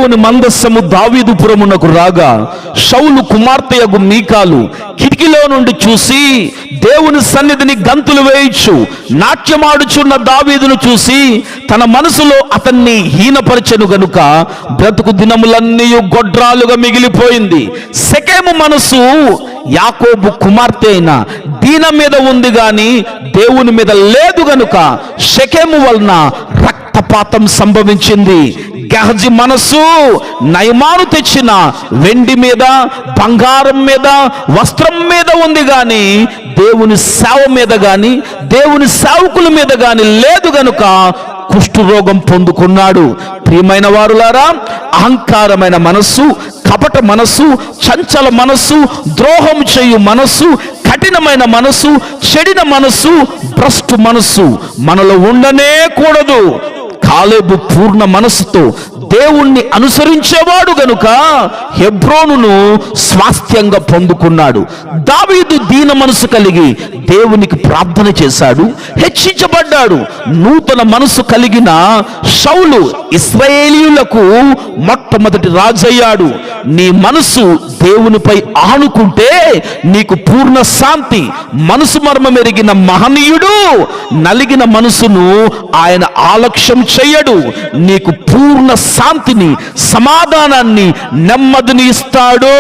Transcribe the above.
దేవుని మందస్సము దావీదుపురమునకు రాగా సౌలు కుమార్తెయగు మీకాలు కిటికీలో నుండి చూసి దేవుని సన్నిధిని గంతులు వేయచ్చు నాట్యమాడుచున్న దావీదును చూసి తన మనసులో అతన్ని హీనపరచెను గనుక బ్రతుకు దినములన్నీ గొడ్రాలుగా మిగిలిపోయింది. షెకెము మనసు యాకోబు కుమార్తె అయిన దీన మీద ఉంది గాని దేవుని మీద లేదు గనుక షెకెము వలన రక్తపాతం సంభవించింది. గెహజీ మనసు నయమాను తెచ్చిన వెండి మీద బంగారం మీద వస్త్రం మీద ఉంది గాని దేవుని సేవ మీద గాని దేవుని సేవకుల మీద గాని లేదు గనుక కుష్ఠరోగం పొందుకున్నాడు. ప్రియమైన వారులారా, అహంకారమైన మనస్సు, కపట మనస్సు, చంచల మనస్సు, ద్రోహం చేయు మనస్సు, కఠినమైన మనస్సు, చెడిన మనస్సు, భ్రష్టు మనస్సు మనలో ఉండనే కూడదు. కాలేబు పూర్ణ మనస్సుతో దేవుణ్ణి అనుసరించేవాడు గనుక హెబ్రోనును స్వాస్థ్యంగా పొందుకున్నాడు. దావీదు దీన మనసు కలిగి దేవునికి ప్రార్థన చేశాడు, హెచ్చించబడ్డాడు. నూతన మనసు కలిగిన సౌలు ఇశ్రాయేలీయులకు మొట్టమొదటి రాజయ్యాడు. నీ మనసు దేవునిపై ఆనుకుంటే నీకు పూర్ణ శాంతి. మనసు మర్మం ఎరిగిన మహనీయుడు నలిగిన మనసును ఆయన ఆలక్ష్యం చెయ్యడు. నీకు పూర్ణ శాంతిని, సమాధానాన్ని, నెమ్మదిని ఇస్తాడు.